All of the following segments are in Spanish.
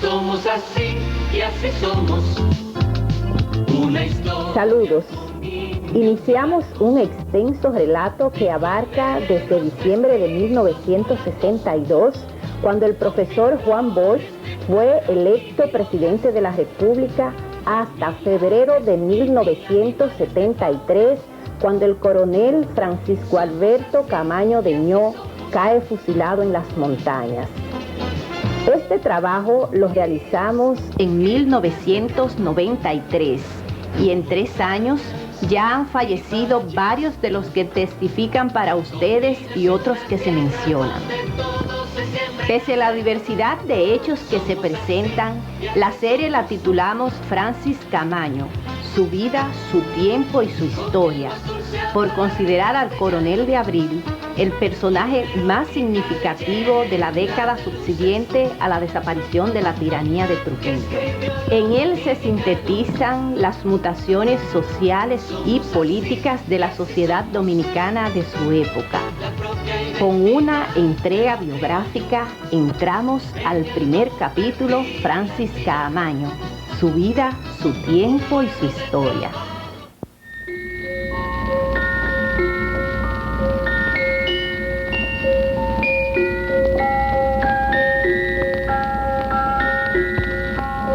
Somos así y así somos. Una historia. Saludos. Iniciamos un extenso relato que abarca desde diciembre de 1962, cuando el profesor Juan Bosch fue electo presidente de la República, hasta febrero de 1973, cuando el coronel Francisco Alberto Camaño de Ño cae fusilado en las montañas. Este trabajo lo realizamos en 1993 y en 3 años ya han fallecido varios de los que testifican para ustedes y otros que se mencionan. Pese a la diversidad de hechos que se presentan, la serie la titulamos Francis Camaño, su vida, su tiempo y su historia, por considerar al coronel de Abril el personaje más significativo de la década subsiguiente a la desaparición de la tiranía de Trujillo. En él se sintetizan las mutaciones sociales y políticas de la sociedad dominicana de su época. Con una entrega biográfica entramos al primer capítulo, Francis Camaño, su vida, su tiempo y su historia.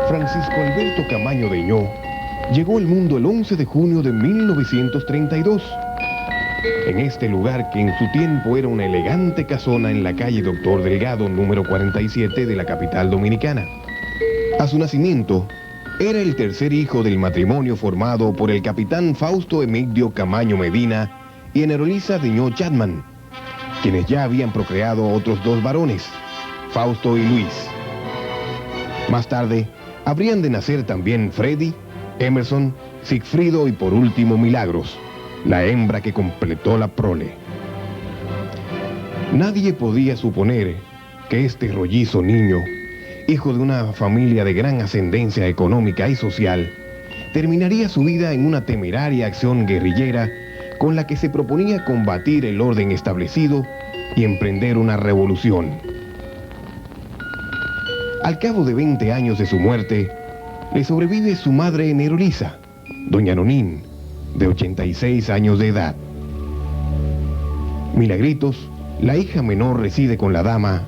Francisco Alberto Camaño de Ño llegó al mundo el 11 de junio de 1932. En este lugar, que en su tiempo era una elegante casona en la calle Doctor Delgado, número 47 de la capital dominicana. A su nacimiento, era el tercer hijo del matrimonio formado por el capitán Fausto Emigdio Camaño Medina y Enerolisa de Ño Chapman, quienes ya habían procreado otros 2 varones, Fausto y Luis. Más tarde, habrían de nacer también Freddy, Emerson, Sigfrido y por último Milagros, la hembra que completó la prole. Nadie podía suponer que este rollizo niño, hijo de una familia de gran ascendencia económica y social, terminaría su vida en una temeraria acción guerrillera con la que se proponía combatir el orden establecido y emprender una revolución. Al cabo de 20 años de su muerte, le sobrevive su madre Enerolisa, doña Nonín, de 86 años de edad. Milagritos, la hija menor, reside con la dama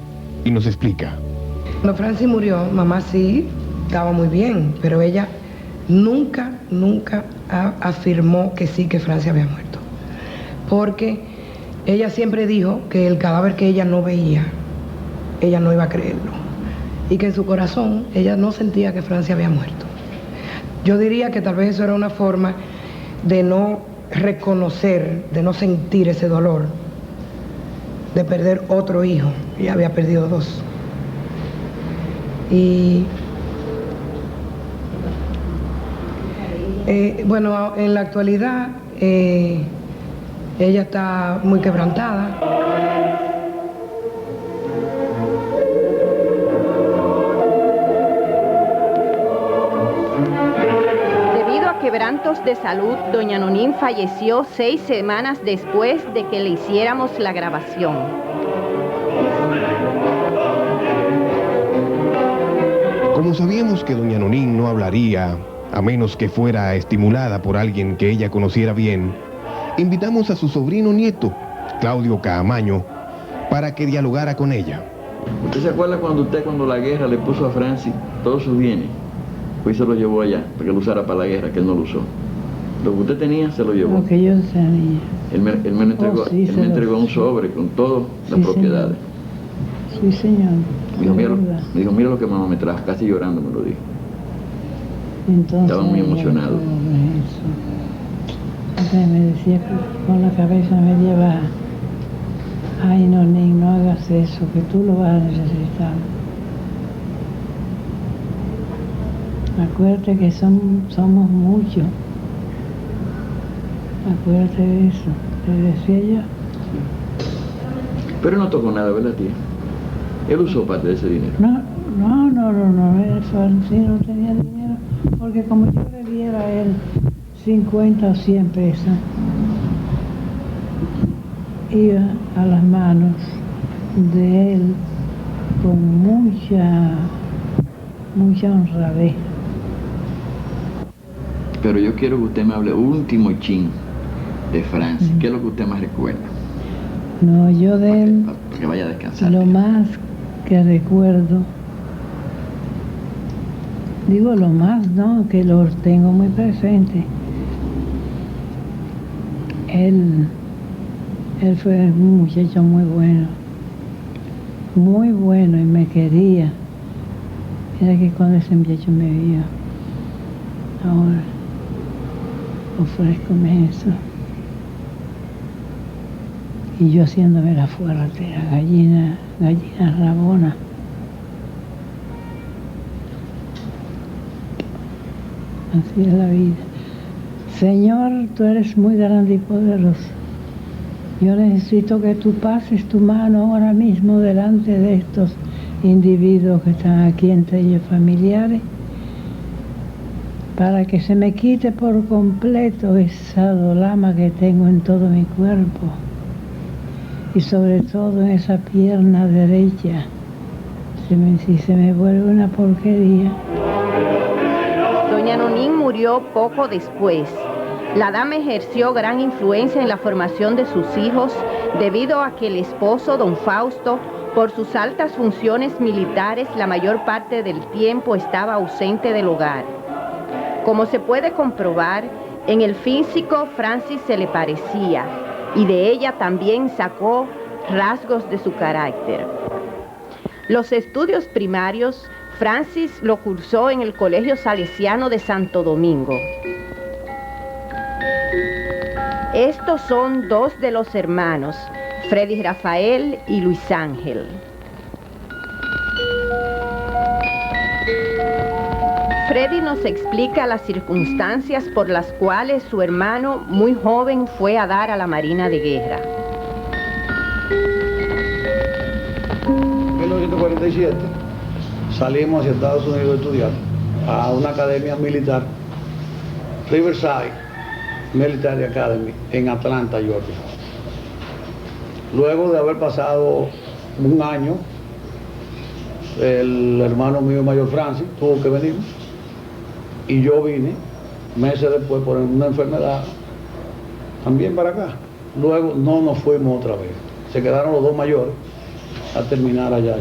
y nos explica. Cuando Francis murió, mamá sí estaba muy bien, pero ella nunca afirmó que sí, que Francis había muerto. Porque ella siempre dijo que el cadáver que ella no veía, ella no iba a creerlo. Y que en su corazón ella no sentía que Francis había muerto. Yo diría que tal vez eso era una forma de no reconocer, de no sentir ese dolor de perder otro hijo. Ella había perdido 2. Y bueno, en la actualidad ella está muy quebrantada. Quebrantos de salud, doña Nonín falleció 6 semanas después de que le hiciéramos la grabación. Como sabíamos que doña Nonín no hablaría, a menos que fuera estimulada por alguien que ella conociera bien, invitamos a su sobrino nieto, Claudio Camaño, para que dialogara con ella. ¿Usted se acuerda cuando la guerra le puso a Francis todos sus bienes? Pues se lo llevó allá, para que lo usara para la guerra, que él no lo usó. Lo que usted tenía, se lo llevó. Lo que yo tenía. Él me entregó, sí, él me entregó un sobre con todas las propiedades. Sí, señor. Me dijo, mira lo que mamá me trajo, casi llorando me lo dijo. Entonces, estaba muy emocionado. Entonces me decía que con la cabeza me lleva, ay Nonín, no hagas eso, que tú lo vas a necesitar. Acuérdate que somos muchos. Acuérdate de eso, te decía yo. Pero no tocó nada, ¿verdad, tía? Él usó parte de ese dinero. No, eso sí no tenía dinero, porque como yo le diera a él 50 o 100 pesos, iba a las manos de él con mucha mucha honradez. Pero yo quiero que usted me hable último chin de Francis. ¿Qué es lo que usted más recuerda? No, yo de él, Para que vaya a descansar. lo más que recuerdo, digo lo más, ¿no? Que lo tengo muy presente. Él fue un muchacho muy bueno y me quería. Mira que cuando ese muchacho me vio, ahora ofrézcome eso. Y yo haciéndome la fuerte, la gallina rabona. Así es la vida. Señor, tú eres muy grande y poderoso. Yo necesito que tú pases tu mano ahora mismo delante de estos individuos que están aquí, entre ellos familiares, para que se me quite por completo esa dolama que tengo en todo mi cuerpo y sobre todo en esa pierna derecha. Si se me vuelve una porquería. Doña Nonín murió poco después. La dama ejerció gran influencia en la formación de sus hijos debido a que el esposo, don Fausto, por sus altas funciones militares, la mayor parte del tiempo estaba ausente del hogar. Como se puede comprobar, en el físico Francis se le parecía y de ella también sacó rasgos de su carácter. Los estudios primarios, Francis lo cursó en el Colegio Salesiano de Santo Domingo. Estos son dos de los hermanos, Freddy Rafael y Luis Ángel. Freddy nos explica las circunstancias por las cuales su hermano, muy joven, fue a dar a la Marina de Guerra. En 1947 salimos hacia Estados Unidos a estudiar a una academia militar, Riverside Military Academy, en Atlanta, Georgia. Luego de haber pasado un año, el hermano mío mayor, Francis, tuvo que venir y yo vine meses después por una enfermedad también para acá. Luego no nos fuimos otra vez. Se quedaron los dos mayores a terminar allá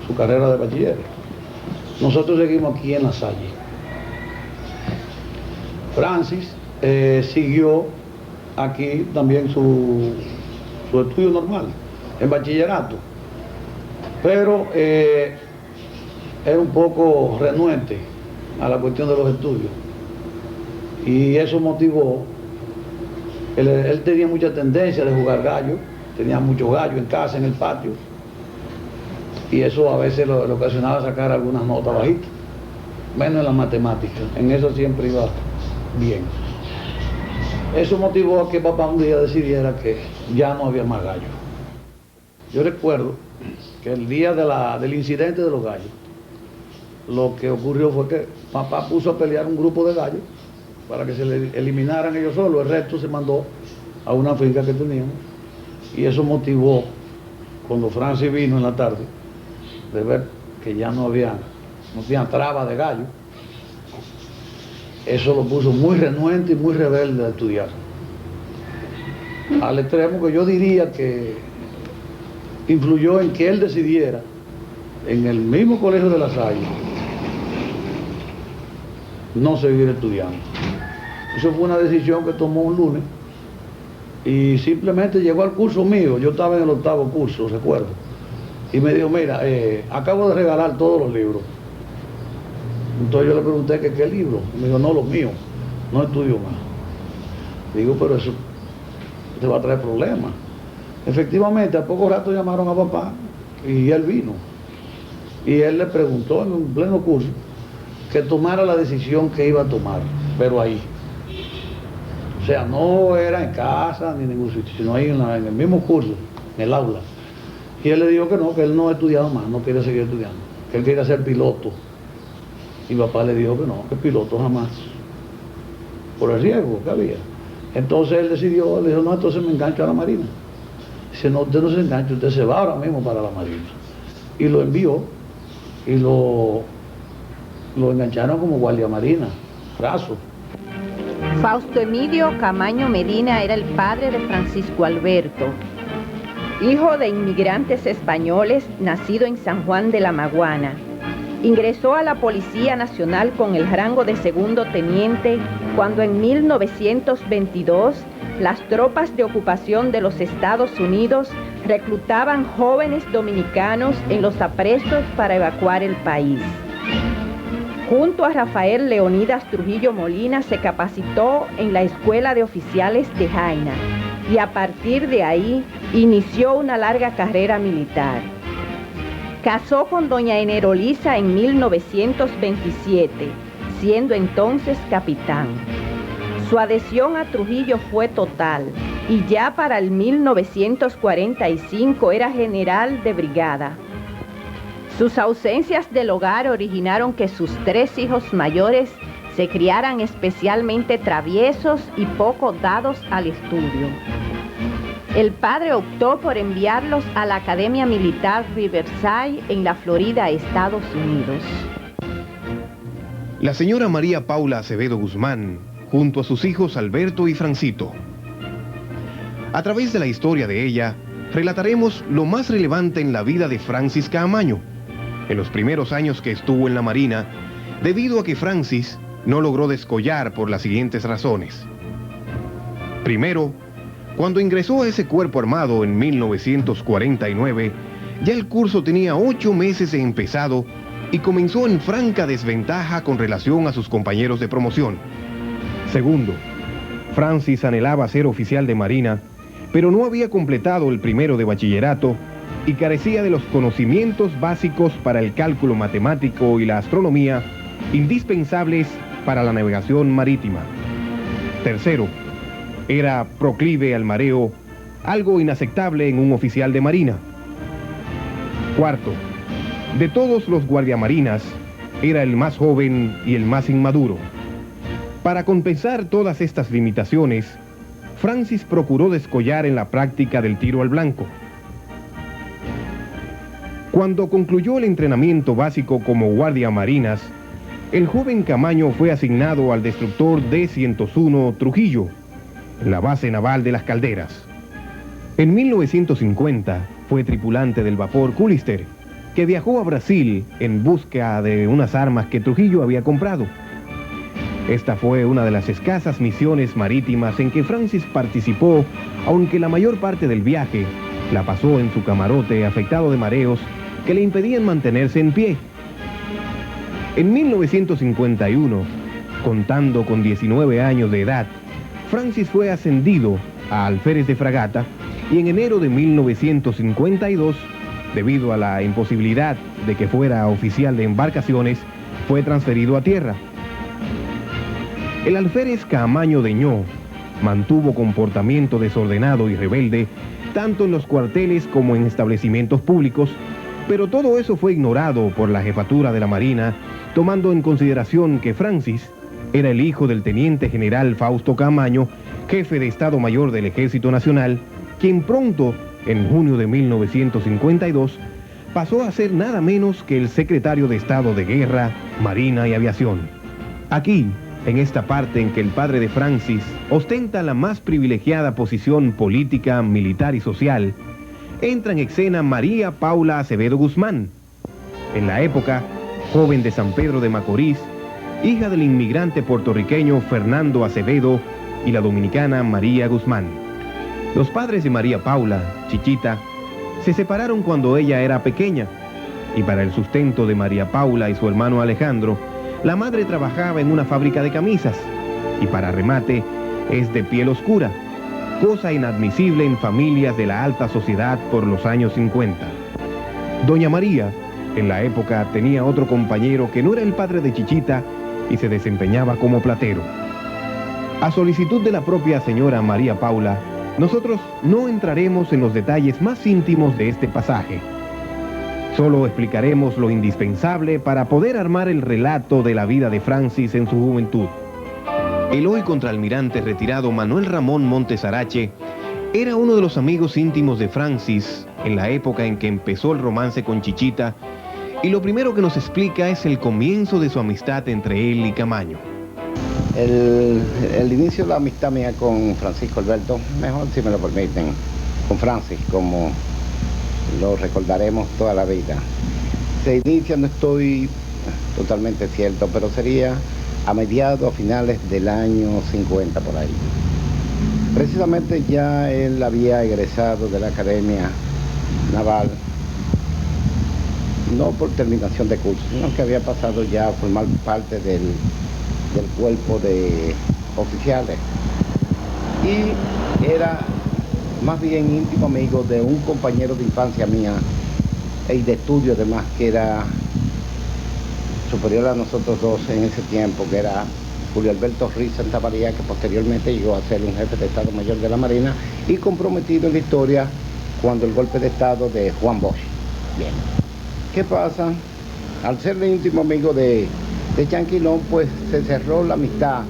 su carrera de bachiller. Nosotros seguimos aquí en La Salle. Francis siguió aquí también su estudio normal, en bachillerato, pero era un poco renuente a la cuestión de los estudios y eso motivó, él tenía mucha tendencia de jugar gallo, tenía muchos gallos en casa, en el patio, y eso a veces lo ocasionaba sacar algunas notas bajitas, menos en las matemáticas, en eso siempre iba bien. Eso motivó a que papá un día decidiera que ya no había más gallos. Yo recuerdo que el día del incidente de los gallos, lo que ocurrió fue que papá puso a pelear un grupo de gallos para que se le eliminaran ellos solos, el resto se mandó a una finca que teníamos, y eso motivó, cuando Francis vino en la tarde, de ver que ya no había traba de gallo, eso lo puso muy renuente y muy rebelde a estudiar. Al extremo que yo diría que influyó en que él decidiera, en el mismo colegio de La Salle, no seguir estudiando. Eso fue una decisión que tomó un lunes y simplemente llegó al curso mío. Yo estaba en el 8º curso, recuerdo, y me dijo, mira, acabo de regalar todos los libros. Entonces yo le pregunté que qué libro. Me dijo, no, los míos, no estudio más. Digo, pero eso te va a traer problemas. Efectivamente, a poco rato llamaron a papá y él vino. Y él le preguntó en un pleno curso que tomara la decisión que iba a tomar, pero ahí. O sea, no era en casa ni en ningún sitio, sino ahí en el mismo curso, en el aula. Y él le dijo que no, que él no ha estudiado más, no quiere seguir estudiando, que él quería ser piloto. Y papá le dijo que no, que piloto jamás, por el riesgo que había. Entonces él decidió, le dijo, no, entonces me engancho a la Marina. Dice, no, usted no se engancha, usted se va ahora mismo para la Marina. Y lo envió, y lo lo engancharon como guardia marina, brazo. Fausto Emilio Camaño Medina era el padre de Francisco Alberto, hijo de inmigrantes españoles, nacido en San Juan de la Maguana. Ingresó a la Policía Nacional con el rango de segundo teniente cuando en 1922 las tropas de ocupación de los Estados Unidos reclutaban jóvenes dominicanos en los aprestos para evacuar el país. Junto a Rafael Leonidas Trujillo Molina se capacitó en la Escuela de Oficiales de Jaina y a partir de ahí inició una larga carrera militar. Casó con doña Enerolisa en 1927, siendo entonces capitán. Su adhesión a Trujillo fue total y ya para el 1945 era general de brigada. Sus ausencias del hogar originaron que sus 3 hijos mayores se criaran especialmente traviesos y poco dados al estudio. El padre optó por enviarlos a la Academia Militar Riverside en la Florida, Estados Unidos. La señora María Paula Acevedo Guzmán, junto a sus hijos Alberto y Francito. A través de la historia de ella, relataremos lo más relevante en la vida de Francis Caamaño, en los primeros años que estuvo en la Marina, debido a que Francis no logró descollar por las siguientes razones. Primero, cuando ingresó a ese cuerpo armado en 1949, ya el curso tenía 8 meses de empezado y comenzó en franca desventaja con relación a sus compañeros de promoción. Segundo, Francis anhelaba ser oficial de Marina, pero no había completado el primero de bachillerato y carecía de los conocimientos básicos para el cálculo matemático y la astronomía indispensables para la navegación marítima. Tercero, era proclive al mareo, algo inaceptable en un oficial de marina. Cuarto, de todos los guardiamarinas, era el más joven y el más inmaduro. Para compensar todas estas limitaciones, Francis procuró descollar en la práctica del tiro al blanco. Cuando concluyó el entrenamiento básico como guardiamarinas, el joven Camaño fue asignado al destructor D-101 Trujillo, en la base naval de Las Calderas. En 1950 fue tripulante del vapor Culister, que viajó a Brasil en busca de unas armas que Trujillo había comprado. Esta fue una de las escasas misiones marítimas en que Francis participó, aunque la mayor parte del viaje la pasó en su camarote afectado de mareos que le impedían mantenerse en pie. En 1951, contando con 19 años de edad, Francis fue ascendido a alférez de fragata y en enero de 1952, debido a la imposibilidad de que fuera oficial de embarcaciones, fue transferido a tierra. El alférez Caamaño de Ño mantuvo comportamiento desordenado y rebelde tanto en los cuarteles como en establecimientos públicos, pero todo eso fue ignorado por la jefatura de la Marina, tomando en consideración que Francis era el hijo del teniente general Fausto Caamaño, jefe de Estado Mayor del Ejército Nacional, quien pronto, en junio de 1952, pasó a ser nada menos que el secretario de Estado de Guerra, Marina y Aviación. Aquí, en esta parte en que el padre de Francis ostenta la más privilegiada posición política, militar y social, entra en escena María Paula Acevedo Guzmán, en la época joven de San Pedro de Macorís, hija del inmigrante puertorriqueño Fernando Acevedo y la dominicana María Guzmán. Los padres de María Paula, Chichita, se separaron cuando ella era pequeña, y para el sustento de María Paula y su hermano Alejandro, la madre trabajaba en una fábrica de camisas, y para remate, es de piel oscura, cosa inadmisible en familias de la alta sociedad por los años 50. Doña María, en la época, tenía otro compañero que no era el padre de Chichita y se desempeñaba como platero. A solicitud de la propia señora María Paula, nosotros no entraremos en los detalles más íntimos de este pasaje. Solo explicaremos lo indispensable para poder armar el relato de la vida de Francis en su juventud. El hoy contraalmirante retirado Manuel Ramón Montes Arache era uno de los amigos íntimos de Francis en la época en que empezó el romance con Chichita y lo primero que nos explica es el comienzo de su amistad entre él y Camaño. El inicio de la amistad mía con Francisco Alberto, mejor si me lo permiten, con Francis, como lo recordaremos toda la vida. Se inicia, no estoy totalmente cierto, pero sería a mediados, a finales del año 50 por ahí. Precisamente ya él había egresado de la Academia Naval, no por terminación de curso, sino que había pasado ya a formar parte del cuerpo de oficiales. Y era más bien íntimo amigo de un compañero de infancia mía y de estudio además, que era superior a nosotros dos en ese tiempo, que era Julio Alberto Ruiz Santamaría, que posteriormente llegó a ser un jefe de Estado Mayor de la Marina y comprometido en la historia cuando el golpe de Estado de Juan Bosch. Bien. ¿Qué pasa? Al ser íntimo amigo de Chanquilón, pues se cerró la amistad.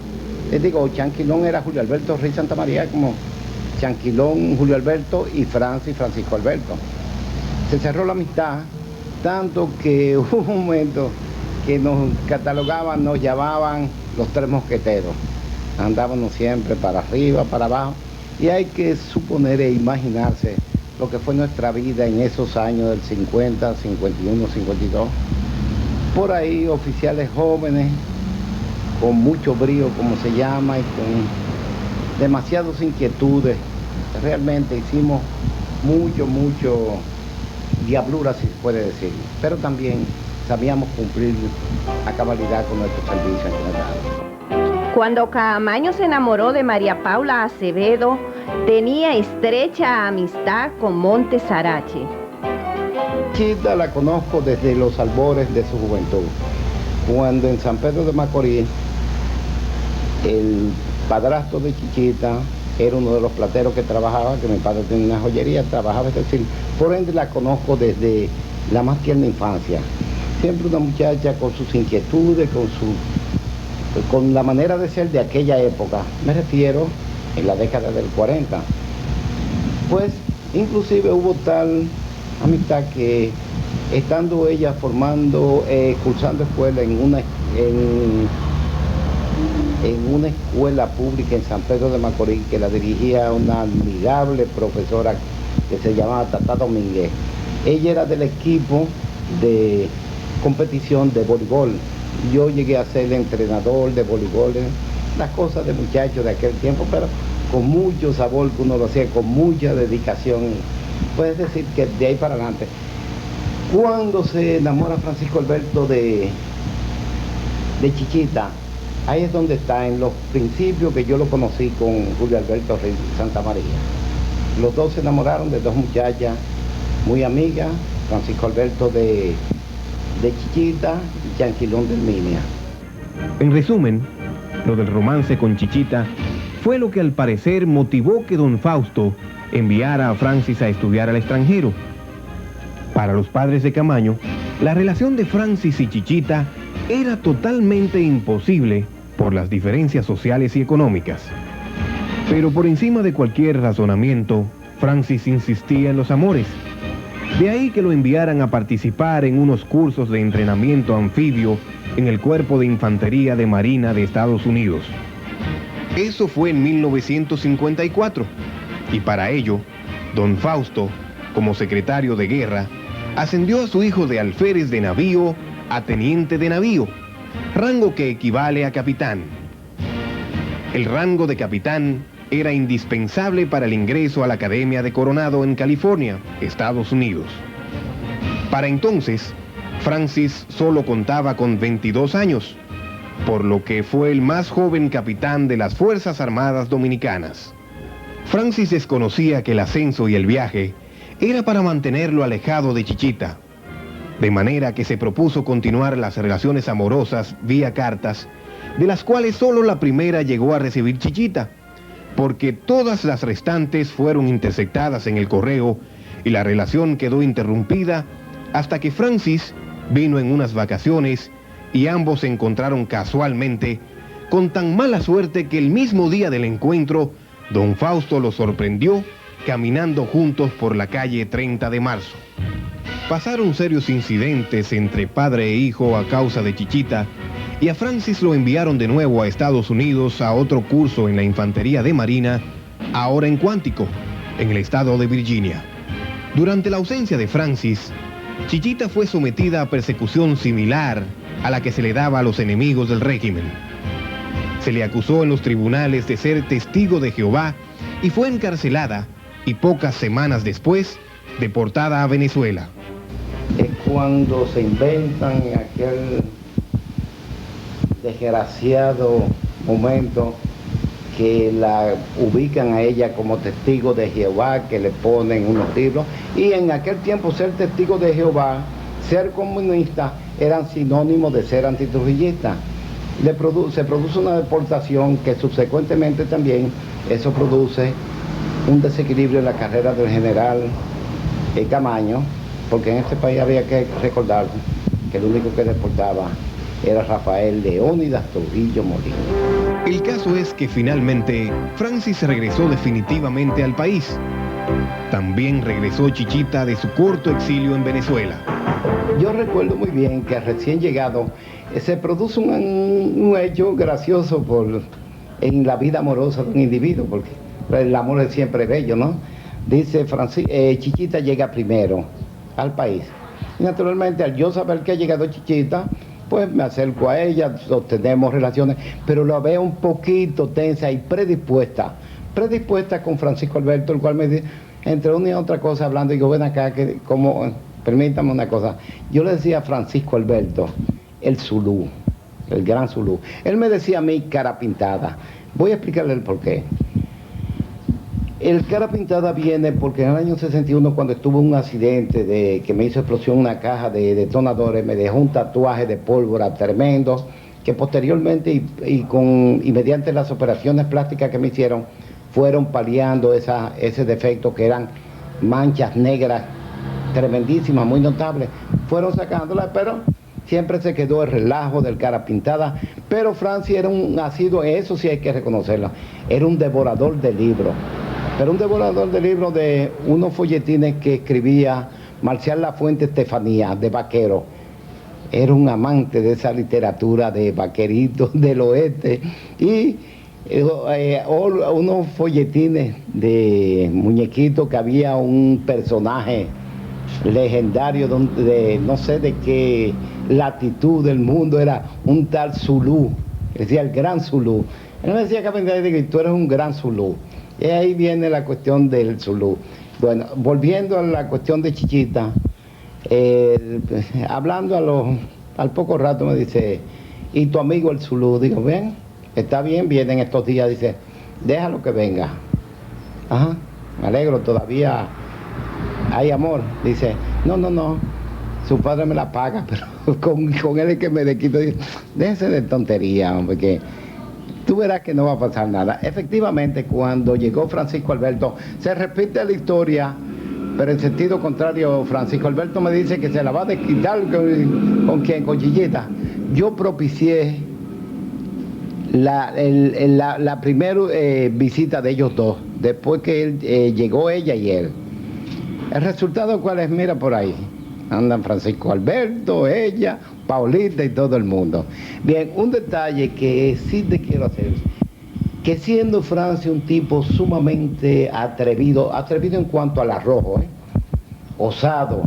Les digo, Chanquilón era Julio Alberto Ruiz Santamaría, como Chanquilón, Julio Alberto y Francisco Alberto. Se cerró la amistad, tanto que hubo un momento que nos catalogaban, nos llamaban los tres mosqueteros. Andábamos siempre para arriba, para abajo, y hay que suponer e imaginarse lo que fue nuestra vida en esos años del 50, 51, 52. Por ahí oficiales jóvenes, con mucho brío, como se llama, y con demasiadas inquietudes. Realmente hicimos mucho diablura, si se puede decir, pero también sabíamos cumplir a cabalidad con nuestro servicio en general. Cuando Camaño se enamoró de María Paula Acevedo, tenía estrecha amistad con Montes Sarache. Chiquita la conozco desde los albores de su juventud, cuando en San Pedro de Macorís el padrastro de Chiquita era uno de los plateros que trabajaba, que mi padre tenía una joyería, trabajaba, es decir, por ende la conozco desde la más tierna infancia. Siempre una muchacha con sus inquietudes, con la manera de ser de aquella época, me refiero en la década del 40. Pues inclusive hubo tal amistad que estando ella cursando escuela en una escuela pública en San Pedro de Macorís, que la dirigía una admirable profesora que se llamaba Tata Domínguez. Ella era del equipo de competición de voleibol. Yo llegué a ser entrenador de voleibol, las cosas de muchachos de aquel tiempo, pero con mucho sabor, que uno lo hacía con mucha dedicación. Puedes decir que de ahí para adelante. Cuando se enamora Francisco Alberto de Chiquita, ahí es donde está, en los principios que yo lo conocí con Julio Alberto Ruiz Santamaría. Los dos se enamoraron de dos muchachas muy amigas, Francisco Alberto de Chiquita y Chanquilón de Herminia. En resumen, lo del romance con Chichita fue lo que al parecer motivó que don Fausto enviara a Francis a estudiar al extranjero. Para los padres de Camaño, la relación de Francis y Chichita era totalmente imposible por las diferencias sociales y económicas. Pero por encima de cualquier razonamiento, Francis insistía en los amores. De ahí que lo enviaran a participar en unos cursos de entrenamiento anfibio en el Cuerpo de Infantería de Marina de Estados Unidos. Eso fue en 1954, y para ello, don Fausto, como secretario de guerra, ascendió a su hijo de alférez de navío a teniente de navío, rango que equivale a capitán. El rango de capitán era indispensable para el ingreso a la Academia de Coronado en California, Estados Unidos. Para entonces, Francis solo contaba con 22 años, por lo que fue el más joven capitán de las Fuerzas Armadas Dominicanas. Francis desconocía que el ascenso y el viaje era para mantenerlo alejado de Chichita, de manera que se propuso continuar las relaciones amorosas vía cartas, de las cuales solo la primera llegó a recibir Chichita, porque todas las restantes fueron interceptadas en el correo y la relación quedó interrumpida hasta que Francis vino en unas vacaciones y ambos se encontraron casualmente, con tan mala suerte que el mismo día del encuentro, don Fausto los sorprendió caminando juntos por la calle 30 de marzo. Pasaron serios incidentes entre padre e hijo a causa de Chichita, y a Francis lo enviaron de nuevo a Estados Unidos a otro curso en la Infantería de Marina, ahora en Quantico, en el estado de Virginia. Durante la ausencia de Francis, Chichita fue sometida a persecución similar a la que se le daba a los enemigos del régimen. Se le acusó en los tribunales de ser testigo de Jehová y fue encarcelada y pocas semanas después deportada a Venezuela. Es cuando se inventan aquel desgraciado momento que la ubican a ella como testigo de Jehová, que le ponen unos libros, y en aquel tiempo ser testigo de Jehová, ser comunista, eran sinónimos de ser antitrujillista. Se produce una deportación que subsecuentemente también eso produce un desequilibrio en la carrera del general Camaño, porque en este país había que recordar que el único que deportaba era Rafael Leónidas Trujillo Molina. El caso es que finalmente Francis regresó definitivamente al país. También regresó Chichita de su corto exilio en Venezuela. Yo recuerdo muy bien que recién llegado se produce un hecho gracioso en la vida amorosa de un individuo, porque el amor es siempre bello, ¿no? Dice Chichita llega primero al país. Y naturalmente, al yo saber que ha llegado Chichita, pues me acerco a ella, sostenemos relaciones, pero la veo un poquito tensa y predispuesta con Francisco Alberto, el cual me dice, entre una y otra cosa hablando, digo, ven acá, permítame una cosa. Yo le decía a Francisco Alberto, el Zulú, el gran Zulú. Él me decía a mí cara pintada. Voy a explicarle el porqué. El cara pintada viene porque en el año 61, cuando estuvo un accidente que me hizo explosión una caja de detonadores, me dejó un tatuaje de pólvora tremendo, que posteriormente y mediante las operaciones plásticas que me hicieron, fueron paliando ese defecto, que eran manchas negras tremendísimas, muy notables. Fueron sacándolas, pero siempre se quedó el relajo del cara pintada. Pero Francis era un nacido, eso sí hay que reconocerlo, era un devorador de libros. Pero un devorador de libros de unos folletines que escribía Marcial Lafuente Estefanía, de vaquero. Era un amante de esa literatura de vaqueritos del oeste. Y unos folletines de muñequitos que había un personaje legendario de no sé de qué latitud del mundo, era un tal Zulú, decía el gran Zulú. Él me decía que tú eres un gran Zulú. Y ahí viene la cuestión del Zulú. Bueno, volviendo a la cuestión de Chichita, hablando al poco rato me dice, ¿y tu amigo el Zulú? Digo, ven, está bien, viene en estos días, dice, déjalo que venga. Ajá, me alegro, todavía hay amor. Dice, no, su padre me la paga, pero con él es que me desquito. Déjense de tontería, hombre, que tú verás que no va a pasar nada. Efectivamente, cuando llegó Francisco Alberto, se repite la historia, pero en sentido contrario. Francisco Alberto me dice que se la va a desquitar con quién, con Chichita. Yo propicié la primera visita de ellos dos, después que llegó ella y él. El resultado, ¿cuál es? Mira por ahí. Andan Francisco Alberto, ella, Paulita y todo el mundo. Bien, un detalle que sí te quiero hacer, que siendo Francis un tipo sumamente atrevido en cuanto al arrojo, osado,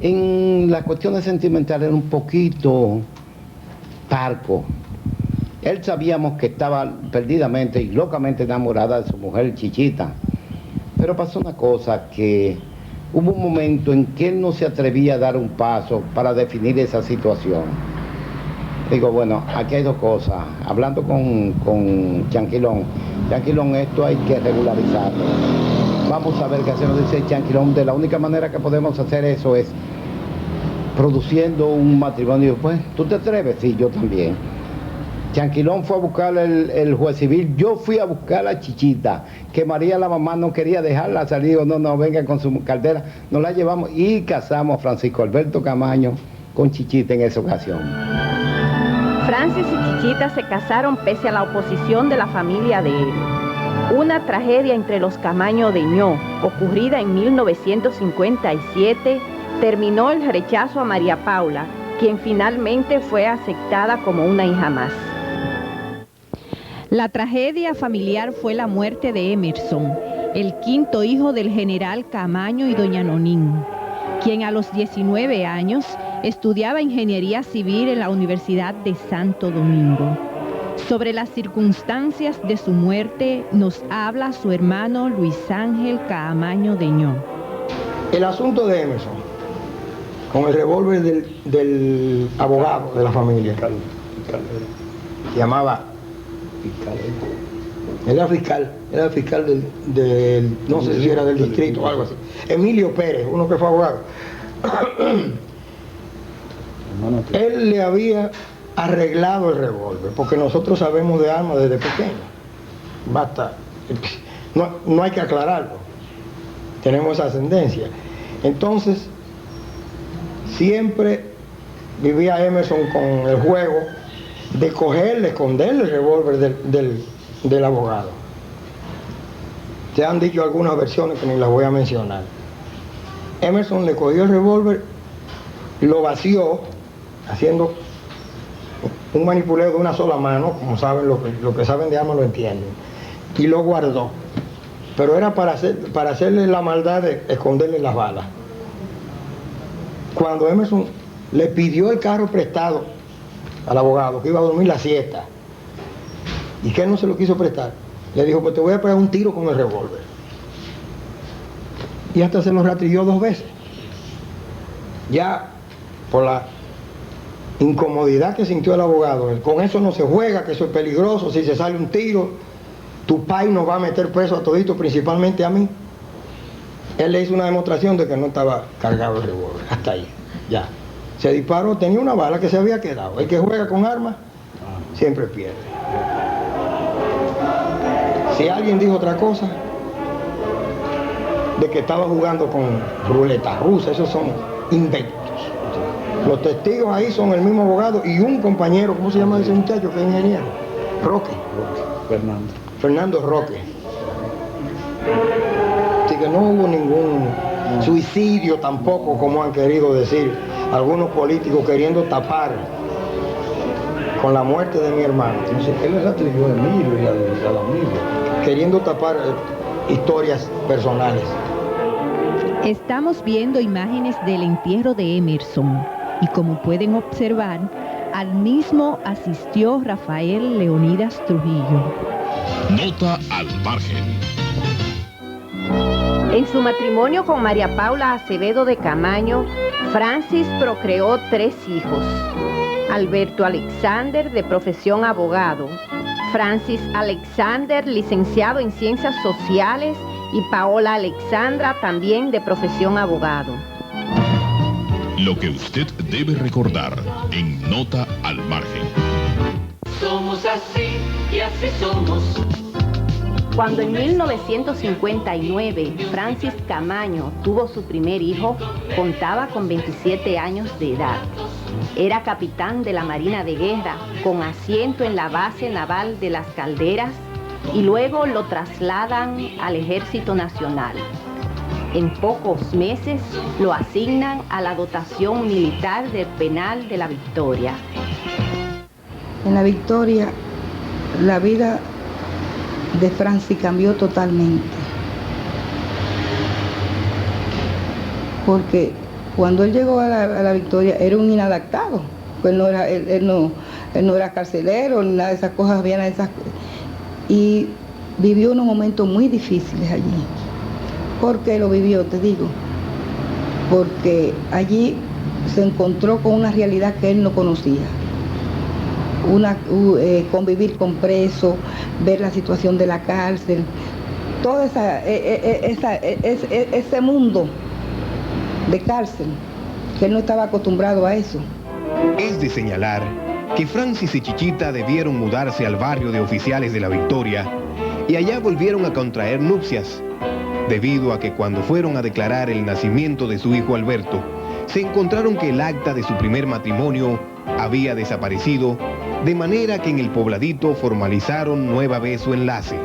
en las cuestiones sentimentales era un poquito parco. Él sabíamos que estaba perdidamente y locamente enamorada de su mujer Chichita, pero pasó una cosa, que hubo un momento en que él no se atrevía a dar un paso para definir esa situación. Digo, bueno, aquí hay dos cosas. Hablando con Chanquilón, esto hay que regularizarlo. Vamos a ver qué hacemos, dice Chanquilón. De la única manera que podemos hacer eso es produciendo un matrimonio. Pues, ¿tú te atreves? Sí, yo también. Chanquilón fue a buscar el juez civil, yo fui a buscar a Chichita, que María la mamá no quería dejarla salir, o no, venga con su caldera, nos la llevamos y casamos a Francisco Alberto Camaño con Chichita en esa ocasión. Francis y Chichita se casaron pese a la oposición de la familia de él. Una tragedia entre los Camaño de Ño, ocurrida en 1957, terminó el rechazo a María Paula, quien finalmente fue aceptada como una hija más. La tragedia familiar fue la muerte de Emerson, el quinto hijo del general Camaño y doña Nonín, quien a los 19 años estudiaba ingeniería civil en la Universidad de Santo Domingo. Sobre las circunstancias de su muerte nos habla su hermano Luis Ángel Caamaño Deñó. El asunto de Emerson, con el revólver del abogado de la familia, se llamaba, era fiscal del, no sé si era del distrito o algo así, Emilio Pérez, uno que fue abogado. Él le había arreglado el revólver, porque nosotros sabemos de armas desde pequeños. Basta, no hay que aclararlo. Tenemos esa ascendencia. Entonces, siempre vivía Emerson con el juego de cogerle, esconderle el revólver del abogado. Se han dicho algunas versiones que ni las voy a mencionar. Emerson le cogió el revólver, lo vació, haciendo un manipuleo de una sola mano, como saben, lo que saben de armas lo entienden, y lo guardó. Pero era para hacerle la maldad de esconderle las balas. Cuando Emerson le pidió el carro prestado al abogado, que iba a dormir la siesta, y que él no se lo quiso prestar, le dijo, pues te voy a pegar un tiro con el revólver. Y hasta se lo rastrilló 2 veces. Ya por la incomodidad que sintió el abogado, con eso no se juega, que eso es peligroso, si se sale un tiro, tu pai nos va a meter preso a todito, principalmente a mí. Él le hizo una demostración de que no estaba cargado el revólver, hasta ahí, ya. Se disparó, tenía una bala que se había quedado. El que juega con armas, siempre pierde. Si alguien dijo otra cosa, de que estaba jugando con ruleta rusa, esos son inventos. Los testigos ahí son el mismo abogado y un compañero, ¿cómo se llama ese muchacho que es ingeniero? Roque. Fernando Roque. Así que no hubo ningún suicidio tampoco, como han querido decir algunos políticos queriendo tapar con la muerte de mi hermano. Entonces, él le atribuyó a Emilio y a la amiga, queriendo tapar historias personales. Estamos viendo imágenes del entierro de Emerson y como pueden observar, al mismo asistió Rafael Leonidas Trujillo. Nota al margen. En su matrimonio con María Paula Acevedo de Camaño, Francis procreó 3 hijos. Alberto Alexander, de profesión abogado, Francis Alexander, licenciado en Ciencias Sociales, y Paola Alexandra, también de profesión abogado. Lo que usted debe recordar en Nota al margen. Somos así y así somos. Cuando en 1959 Francis Camaño tuvo su primer hijo, contaba con 27 años de edad. Era capitán de la Marina de Guerra, con asiento en la base naval de Las Calderas, y luego lo trasladan al Ejército Nacional. En pocos meses lo asignan a la dotación militar del Penal de La Victoria. En La Victoria, la vida de Francis cambió totalmente. Porque cuando él llegó a la Victoria era un inadaptado. Pues él no era carcelero, ni nada de esas cosas, había nada de esas cosas. Y vivió unos momentos muy difíciles allí. ¿Por qué lo vivió? Te digo. Porque allí se encontró con una realidad que él no conocía. Convivir con presos, ver la situación de la cárcel, todo ese mundo de cárcel, que él no estaba acostumbrado a eso. Es de señalar que Francis y Chichita debieron mudarse al barrio de Oficiales de La Victoria y allá volvieron a contraer nupcias, debido a que cuando fueron a declarar el nacimiento de su hijo Alberto, se encontraron que el acta de su primer matrimonio había desaparecido, de manera que en el pobladito formalizaron nueva vez su enlace.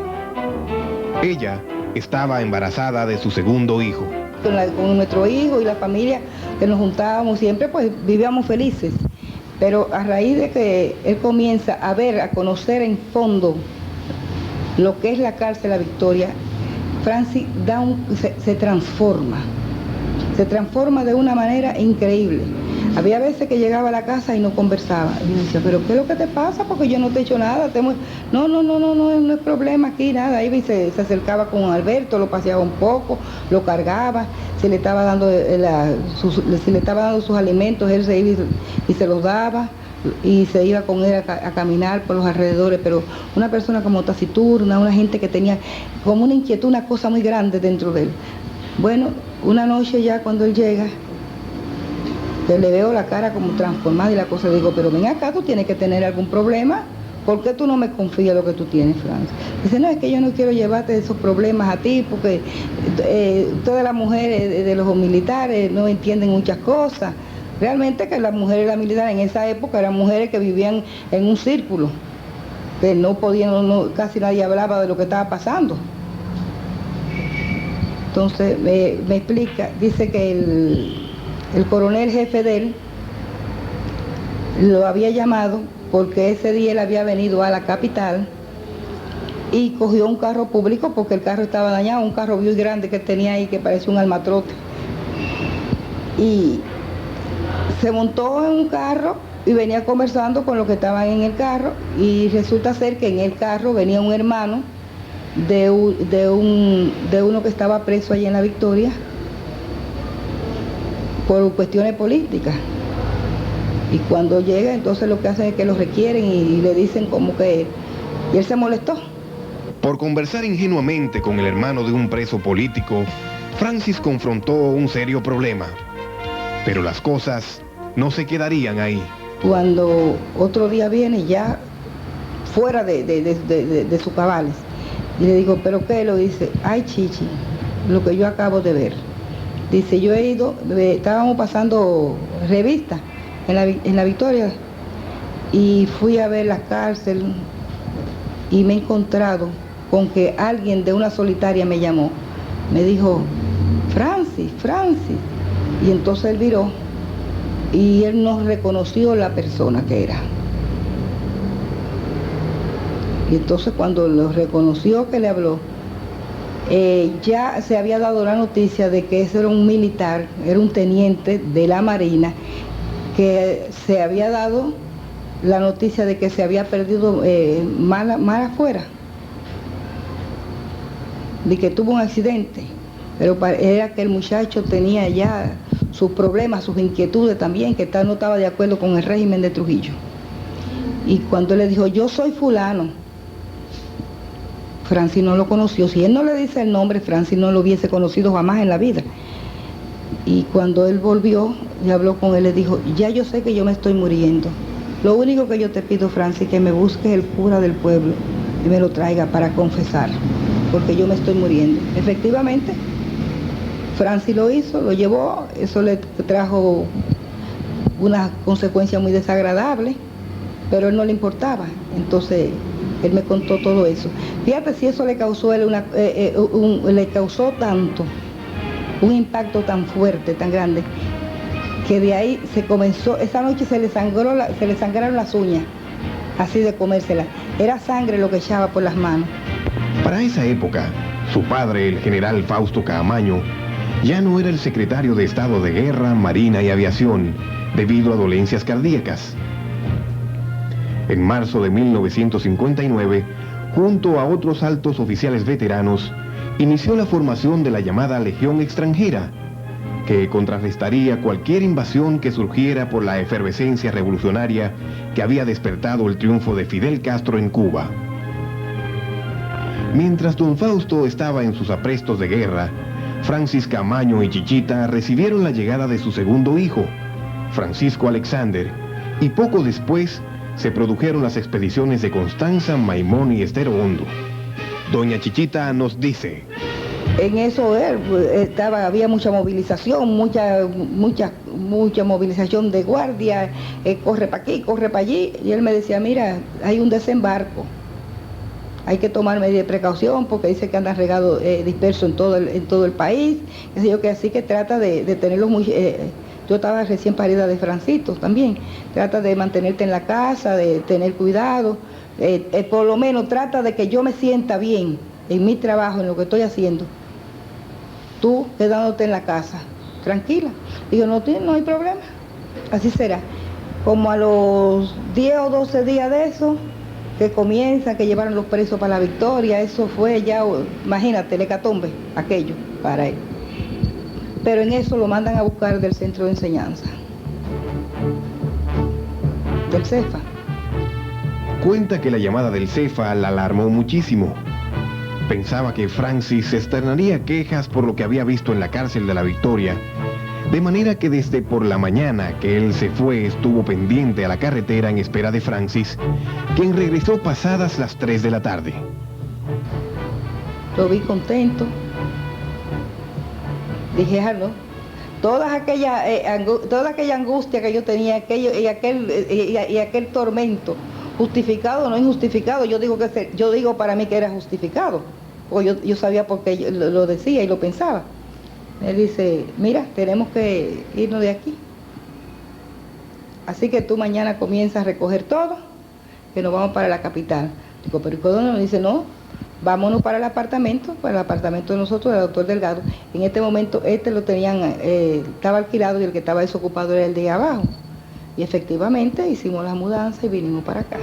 Ella estaba embarazada de su segundo hijo. con nuestro hijo y la familia que nos juntábamos siempre, pues vivíamos felices. Pero a raíz de que él comienza a ver, a conocer en fondo lo que es la cárcel La Victoria, Francis se transforma de una manera increíble. Había veces que llegaba a la casa y no conversaba. Y yo decía, ¿pero qué es lo que te pasa? Porque yo no te he hecho nada. No es problema aquí, nada. Iba y se acercaba con Alberto, lo paseaba un poco, lo cargaba, si le estaba dando sus alimentos, él se iba y se los daba, y se iba con él a caminar por los alrededores, pero una persona como taciturna, una gente que tenía como una inquietud, una cosa muy grande dentro de él. Bueno, una noche ya cuando él llega, que le veo la cara como transformada y la cosa, digo, pero ven acá, tú tienes que tener algún problema, ¿por qué tú no me confías lo que tú tienes, Francis? Dice, no, es que yo no quiero llevarte esos problemas a ti, porque todas las mujeres de los militares no entienden muchas cosas. Realmente que las mujeres de la militar en esa época eran mujeres que vivían en un círculo, que no podían, casi nadie hablaba de lo que estaba pasando. Entonces me explica, dice que el coronel jefe de él lo había llamado porque ese día él había venido a la capital y cogió un carro público porque el carro estaba dañado, un carro muy grande que tenía ahí que parecía un almatrote. Y se montó en un carro y venía conversando con los que estaban en el carro, y resulta ser que en el carro venía un hermano de uno que estaba preso allí en La Victoria por cuestiones políticas. Y cuando llega, entonces lo que hacen es que lo requieren y le dicen como que... Y él se molestó. Por conversar ingenuamente con el hermano de un preso político, Francis confrontó un serio problema. Pero las cosas no se quedarían ahí. Cuando otro día viene ya fuera de sus cabales, y le digo, ¿pero qué? Lo dice, ay Chichi, lo que yo acabo de ver. Dice, yo he ido, estábamos pasando revistas en la Victoria, y fui a ver la cárcel y me he encontrado con que alguien de una solitaria me llamó, me dijo, Francis, y entonces él viró y él no reconoció la persona que era. Y entonces cuando lo reconoció que le habló, ya se había dado la noticia de que ese era un militar, era un teniente de la Marina, que se había dado la noticia de que se había perdido mal afuera, de que tuvo un accidente, pero era que el muchacho tenía ya sus problemas, sus inquietudes también, que no estaba de acuerdo con el régimen de Trujillo. Y cuando él le dijo, yo soy fulano, Francis no lo conoció. Si él no le dice el nombre, Francis no lo hubiese conocido jamás en la vida. Y cuando él volvió y habló con él, le dijo, ya yo sé que yo me estoy muriendo. Lo único que yo te pido, Francis, que me busques el cura del pueblo y me lo traiga para confesar, porque yo me estoy muriendo. Efectivamente, Francis lo hizo, lo llevó, eso le trajo una consecuencia muy desagradable, pero a él no le importaba. Entonces, él me contó todo eso. Fíjate si eso le causó a él le causó tanto, un impacto tan fuerte, tan grande, que de ahí se comenzó, esa noche se le sangraron las uñas, así de comérsela. Era sangre lo que echaba por las manos. Para esa época, su padre, el general Fausto Caamaño, ya no era el secretario de Estado de Guerra, Marina y Aviación, debido a dolencias cardíacas. En marzo de 1959, junto a otros altos oficiales veteranos, inició la formación de la llamada Legión Extranjera, que contrarrestaría cualquier invasión que surgiera por la efervescencia revolucionaria que había despertado el triunfo de Fidel Castro en Cuba. Mientras don Fausto estaba en sus aprestos de guerra, Francis Caamaño y Chichita recibieron la llegada de su segundo hijo, Francisco Alexander, y poco después se produjeron las expediciones de Constanza, Maimón y Estero Hondo. Doña Chichita nos dice: en eso había mucha movilización, mucha movilización de guardia, corre para aquí, corre para allí, y él me decía, mira, hay un desembarco, hay que tomar medidas de precaución porque dice que andan regados dispersos en todo el país, qué sé yo, que así que trata de tenerlos muy... yo estaba recién parida de Francito también, trata de mantenerte en la casa, de tener cuidado, por lo menos trata de que yo me sienta bien en mi trabajo, en lo que estoy haciendo, tú quedándote en la casa, tranquila. Digo, no hay problema, así será. Como a los 10 o 12 días de eso, que comienzan, que llevaron los presos para la Victoria, eso fue ya, imagínate, el hecatombe, aquello, para él. Pero en eso lo mandan a buscar del centro de enseñanza, del CEFA. Cuenta que la llamada del CEFA la alarmó muchísimo. Pensaba que Francis externaría quejas por lo que había visto en la cárcel de la Victoria, de manera que desde por la mañana que él se fue estuvo pendiente a la carretera en espera de Francis, quien regresó pasadas las 3 de la tarde. Lo vi contento. Dije, no, toda aquella angustia que yo tenía, y aquel tormento, justificado o no injustificado, yo digo para mí que era justificado, porque yo sabía por qué lo decía y lo pensaba. Él dice, mira, tenemos que irnos de aquí. Así que tú mañana comienzas a recoger todo, que nos vamos para la capital. Digo, pero ¿y dónde? Me dice, no, vámonos para el apartamento de nosotros, del doctor Delgado. En este momento, lo tenían, estaba alquilado y el que estaba desocupado era el de abajo. Y efectivamente hicimos la mudanza y vinimos para acá.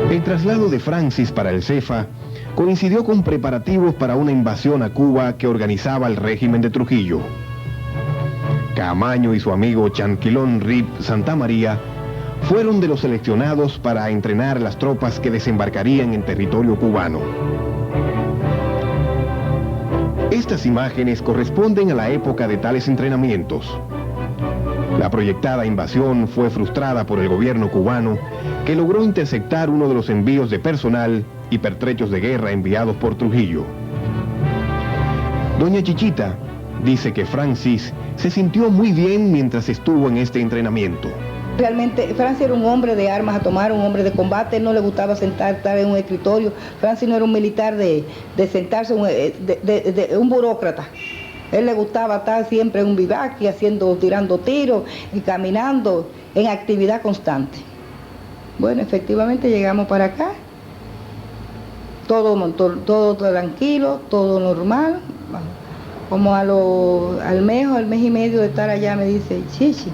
El traslado de Francis para el CEFA coincidió con preparativos para una invasión a Cuba que organizaba el régimen de Trujillo. Caamaño y su amigo Chanquilón Rip Santamaría fueron de los seleccionados para entrenar las tropas que desembarcarían en territorio cubano. Estas imágenes corresponden a la época de tales entrenamientos. La proyectada invasión fue frustrada por el gobierno cubano, que logró interceptar uno de los envíos de personal y pertrechos de guerra enviados por Trujillo. Doña Chichita dice que Francis se sintió muy bien mientras estuvo en este entrenamiento. Realmente Francis era un hombre de armas a tomar, un hombre de combate, él no le gustaba estar en un escritorio. Francis no era un militar de sentarse, un burócrata. Él le gustaba estar siempre en un vivac, tirando tiros y caminando en actividad constante. Bueno, efectivamente llegamos para acá, todo tranquilo, todo normal. Como al mes y medio de estar allá me dice, Chichi,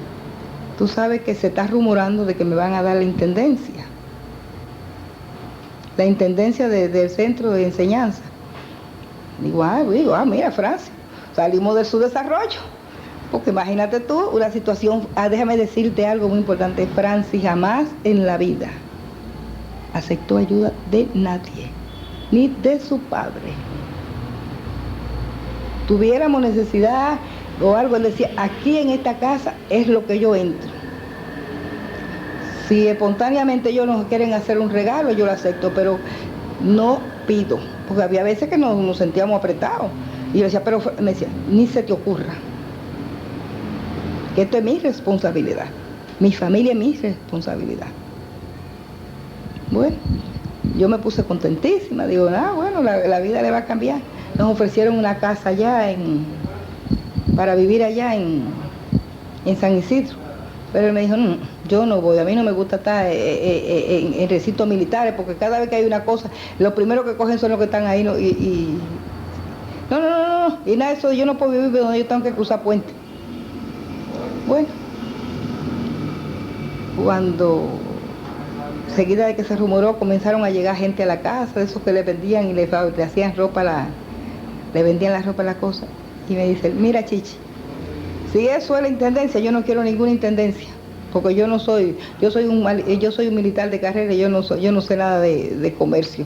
tú sabes que se está rumorando de que me van a dar la intendencia del centro de enseñanza. Digo, mira, Francia, salimos del subdesarrollo, porque imagínate tú, una situación, déjame decirte algo muy importante, Francis jamás en la vida aceptó ayuda de nadie, ni de su padre. Tuviéramos necesidad o algo, él decía, aquí en esta casa es lo que yo entro. Si espontáneamente ellos nos quieren hacer un regalo, yo lo acepto, pero no pido, porque había veces que nos sentíamos apretados. Y yo decía, pero me decía, ni se te ocurra, que esto es mi responsabilidad, mi familia es mi responsabilidad. Bueno, yo me puse contentísima, digo, bueno, la vida le va a cambiar. Nos ofrecieron una casa allá para vivir allá en San Isidro, pero él me dijo, no, yo no voy, a mí no me gusta estar en recintos militares, porque cada vez que hay una cosa, lo primero que cogen son los que están ahí, no, y nada de eso, yo no puedo vivir donde yo tengo que cruzar puentes. Bueno, cuando seguida de que se rumoró, comenzaron a llegar gente a la casa, de esos que le vendían y le hacían ropa, le vendían la ropa a la cosa, y me dice, mira Chichi, si eso es la intendencia, yo no quiero ninguna intendencia, porque yo soy un militar de carrera, yo no sé nada de comercio.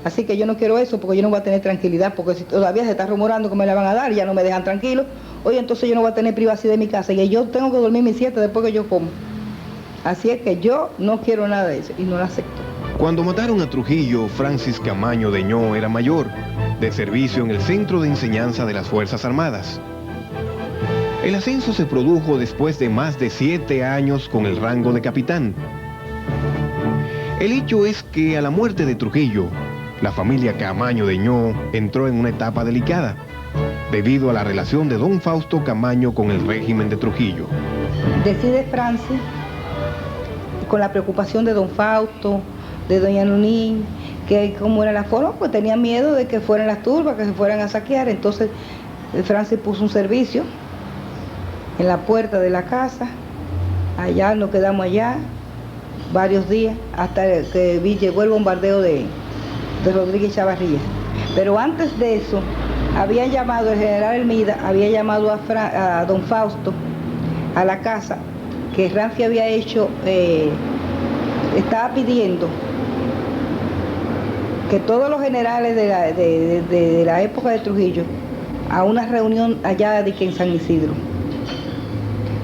Así que yo no quiero eso, porque yo no voy a tener tranquilidad, porque si todavía se está rumorando que me la van a dar y ya no me dejan tranquilo, oye, entonces yo no voy a tener privacidad en mi casa, y yo tengo que dormir mis 7 después que yo como. Así es que yo no quiero nada de eso, y no lo acepto. Cuando mataron a Trujillo, Francis Caamaño Deñó era mayor, de servicio en el Centro de Enseñanza de las Fuerzas Armadas. El ascenso se produjo después de más de 7 años con el rango de capitán. El hecho es que a la muerte de Trujillo, la familia Camaño de Ño entró en una etapa delicada, debido a la relación de don Fausto Camaño con el régimen de Trujillo. Decide Francis, con la preocupación de don Fausto, de doña Nunín, que cómo era la forma, pues tenía miedo de que fueran las turbas, que se fueran a saquear. Entonces Francis puso un servicio en la puerta de la casa. Allá nos quedamos allá varios días hasta que llegó el bombardeo de Rodríguez Echavarría. Pero antes de eso, habían llamado, el general Hermida había llamado a don Fausto a la casa, que Francis había hecho, estaba pidiendo que todos los generales de la época de Trujillo a una reunión allá en San Isidro.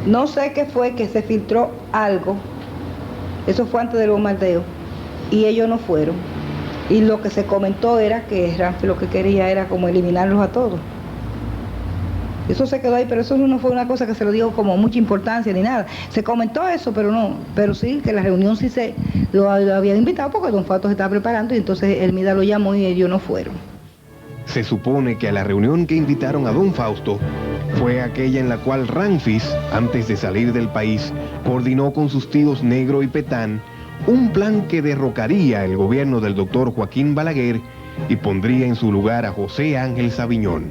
No sé qué fue, que se filtró algo, eso fue antes del bombardeo, y ellos no fueron. Y lo que se comentó era que Ramfi lo que quería era como eliminarlos a todos. Eso se quedó ahí, pero eso no fue una cosa que se lo dio como mucha importancia ni nada. Se comentó eso, pero sí, que la reunión sí lo habían invitado porque don Fausto se estaba preparando y entonces Hermida lo llamó y ellos no fueron. Se supone que a la reunión que invitaron a don Fausto fue aquella en la cual Ramfis, antes de salir del país, coordinó con sus tíos Negro y Petán un plan que derrocaría el gobierno del doctor Joaquín Balaguer y pondría en su lugar a José Ángel Sabiñón.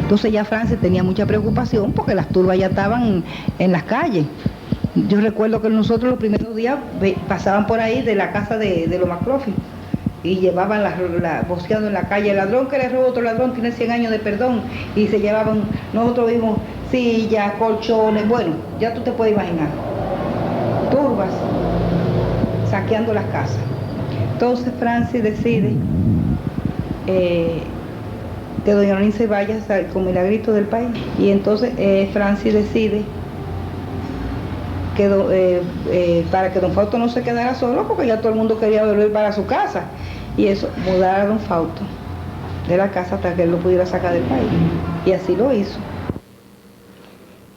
Entonces ya Francis tenía mucha preocupación porque las turbas ya estaban en las calles. Yo recuerdo que nosotros los primeros días pasaban por ahí de la casa de los Maclofi y llevaban boceando en la calle. El ladrón que le robó a otro ladrón tiene 100 años de perdón, y se llevaban, nosotros vimos sillas, colchones, bueno, ya tú te puedes imaginar, turbas saqueando las casas. Entonces Francis decide que doña Nunín se vaya con Milagrito del país, y entonces Francis decide que para que don Fausto no se quedara solo, porque ya todo el mundo quería volver para su casa, y eso, mudar a don Fausto de la casa hasta que él lo pudiera sacar del país, y así lo hizo.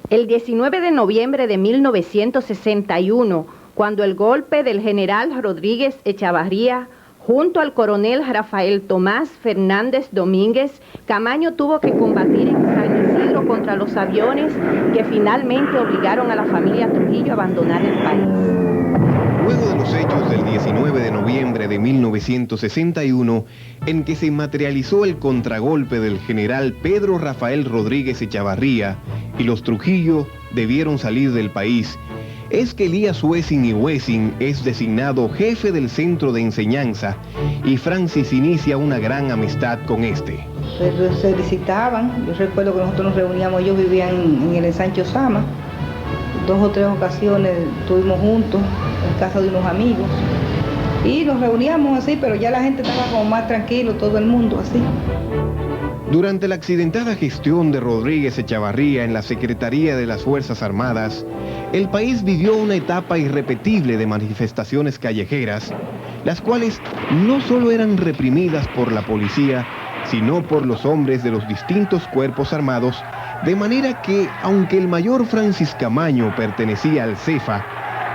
El 19 de noviembre de 1961, cuando el golpe del general Rodríguez Echavarría junto al coronel Rafael Tomás Fernández Domínguez, Camaño tuvo que combatir en San Isidro contra los aviones que finalmente obligaron a la familia Trujillo a abandonar el país. Luego de los hechos del 19 de noviembre de 1961, en que se materializó el contragolpe del general Pedro Rafael Rodríguez Echavarría y los Trujillo debieron salir del país, es que Elías Wessing y Wessing es designado jefe del centro de enseñanza y Francis inicia una gran amistad con este. Se visitaban, yo recuerdo que nosotros nos reuníamos, ellos vivían en el ensanche Osama, 2 o 3 ocasiones estuvimos juntos en casa de unos amigos y nos reuníamos así, pero ya la gente estaba como más tranquilo, todo el mundo así. Durante la accidentada gestión de Rodríguez Echavarría en la Secretaría de las Fuerzas Armadas, el país vivió una etapa irrepetible de manifestaciones callejeras, las cuales no solo eran reprimidas por la policía, sino por los hombres de los distintos cuerpos armados, de manera que, aunque el mayor Francis Camaño pertenecía al CEFA,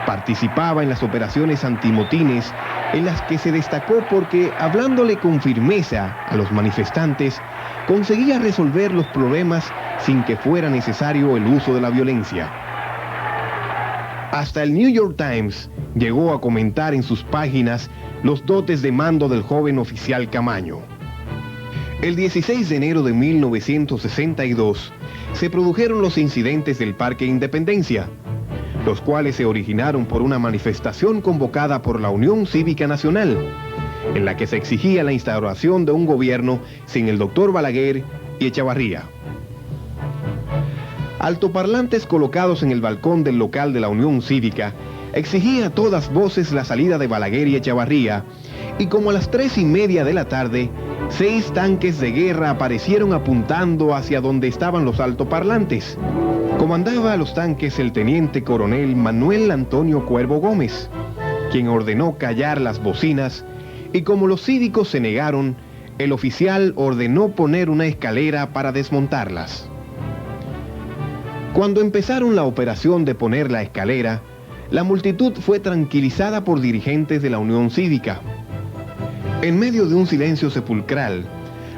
participaba en las operaciones antimotines, en las que se destacó porque, hablándole con firmeza a los manifestantes, conseguía resolver los problemas sin que fuera necesario el uso de la violencia. Hasta el New York Times llegó a comentar en sus páginas los dotes de mando del joven oficial Camaño. El 16 de enero de 1962 se produjeron los incidentes del Parque Independencia, los cuales se originaron por una manifestación convocada por la Unión Cívica Nacional, en la que se exigía la instauración de un gobierno sin el doctor Balaguer y Echavarría. Altoparlantes colocados en el balcón del local de la Unión Cívica exigía a todas voces la salida de Balaguer y Echavarría, y como a las 3:30 de la tarde, 6 tanques de guerra aparecieron apuntando hacia donde estaban los altoparlantes. Comandaba a los tanques el teniente coronel Manuel Antonio Cuervo Gómez, quien ordenó callar las bocinas, y como los cívicos se negaron, el oficial ordenó poner una escalera para desmontarlas. Cuando empezaron la operación de poner la escalera, la multitud fue tranquilizada por dirigentes de la Unión Cívica. En medio de un silencio sepulcral,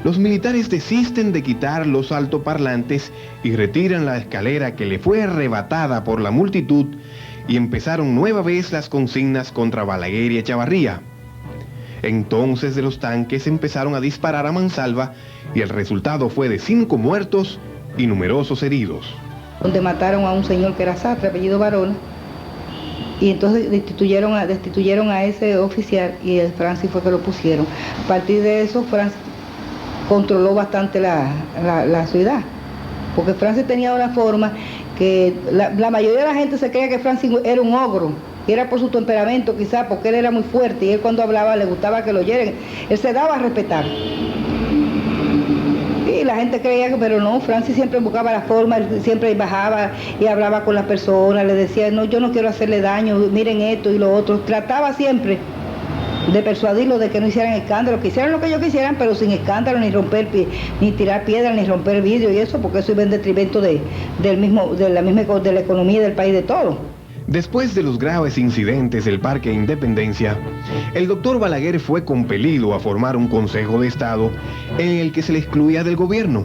los militares desisten de quitar los altoparlantes y retiran la escalera que le fue arrebatada por la multitud y empezaron nueva vez las consignas contra Balaguer y Echavarría. Entonces de los tanques empezaron a disparar a mansalva y el resultado fue de 5 muertos y numerosos heridos. Donde mataron a un señor que era Sastre, apellido Barona, y entonces destituyeron a ese oficial y el Francis fue que lo pusieron. A partir de eso, Francis controló bastante la ciudad, porque Francis tenía una forma que la mayoría de la gente se creía que Francis era un ogro, y era por su temperamento quizás, porque él era muy fuerte y él cuando hablaba le gustaba que lo oyeran, él se daba a respetar. Y la gente creía que, pero no, Francis siempre buscaba la forma, él siempre bajaba y hablaba con las personas, le decía, no, yo no quiero hacerle daño, miren esto y lo otro, trataba siempre de persuadirlos de que no hicieran escándalo, que hicieran lo que ellos quisieran, pero sin escándalo, ni romper, ni tirar piedras, ni romper vidrio y eso, porque eso iba en detrimento de la economía del país, de todo. Después de los graves incidentes del Parque Independencia, el doctor Balaguer fue compelido a formar un Consejo de Estado en el que se le excluía del gobierno,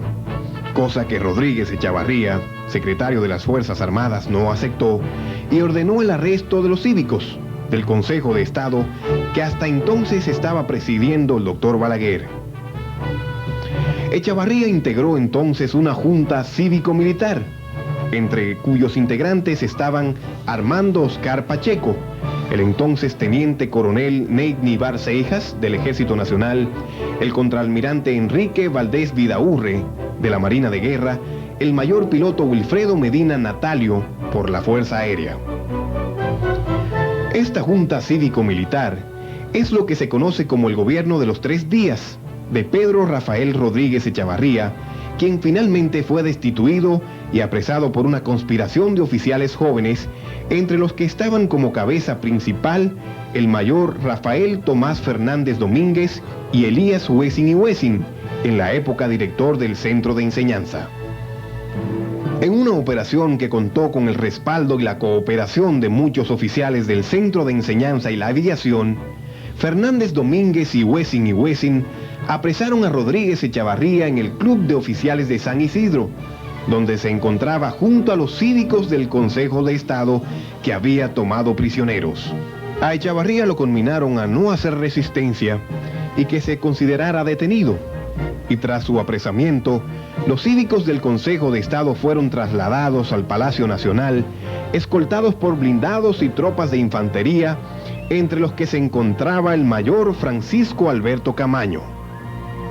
cosa que Rodríguez Echavarría, secretario de las Fuerzas Armadas, no aceptó y ordenó el arresto de los cívicos del Consejo de Estado que hasta entonces estaba presidiendo el doctor Balaguer. Echavarría integró entonces una junta cívico-militar, entre cuyos integrantes estaban Armando Oscar Pacheco, el entonces teniente coronel Neidni Barcejas del Ejército Nacional, el contraalmirante Enrique Valdés Vidaurre de la Marina de Guerra, el mayor piloto Wilfredo Medina Natalio por la Fuerza Aérea. Esta junta cívico-militar es lo que se conoce como el gobierno de los 3 días de Pedro Rafael Rodríguez Echavarría, quien finalmente fue destituido y apresado por una conspiración de oficiales jóvenes, entre los que estaban como cabeza principal el mayor Rafael Tomás Fernández Domínguez y Elías Wessing y Wessing, en la época director del Centro de Enseñanza. En una operación que contó con el respaldo y la cooperación de muchos oficiales del Centro de Enseñanza y la Aviación, Fernández Domínguez y Wessing apresaron a Rodríguez Echavarría en el Club de Oficiales de San Isidro, donde se encontraba junto a los cívicos del Consejo de Estado que había tomado prisioneros. A Echavarría lo conminaron a no hacer resistencia y que se considerara detenido, y tras su apresamiento, los cívicos del Consejo de Estado fueron trasladados al Palacio Nacional, escoltados por blindados y tropas de infantería, entre los que se encontraba el mayor Francisco Alberto Camaño.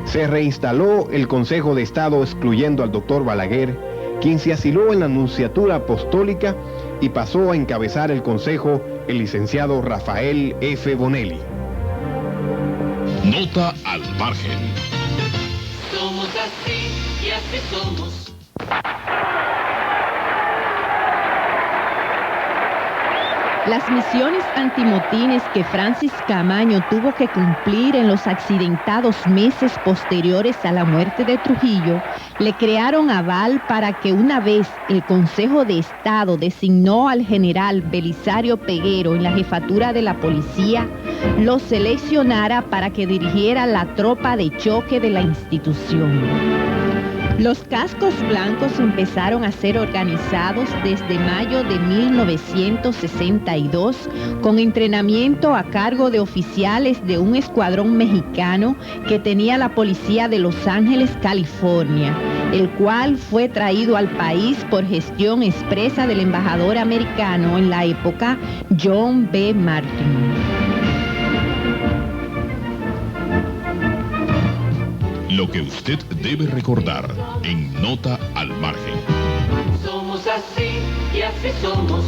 Se reinstaló el Consejo de Estado excluyendo al doctor Balaguer, quien se asiló en la Nunciatura Apostólica y pasó a encabezar el Consejo el licenciado Rafael F. Bonelli. Nota al margen. Somos así y así somos. Las misiones antimotines que Francis Camaño tuvo que cumplir en los accidentados meses posteriores a la muerte de Trujillo le crearon aval para que una vez el Consejo de Estado designó al general Belisario Peguero en la jefatura de la policía, lo seleccionara para que dirigiera la tropa de choque de la institución. Los cascos blancos empezaron a ser organizados desde mayo de 1962 con entrenamiento a cargo de oficiales de un escuadrón mexicano que tenía la policía de Los Ángeles, California, el cual fue traído al país por gestión expresa del embajador americano en la época, John B. Martin. Lo que usted debe recordar en Nota al Margen. Somos así y así somos.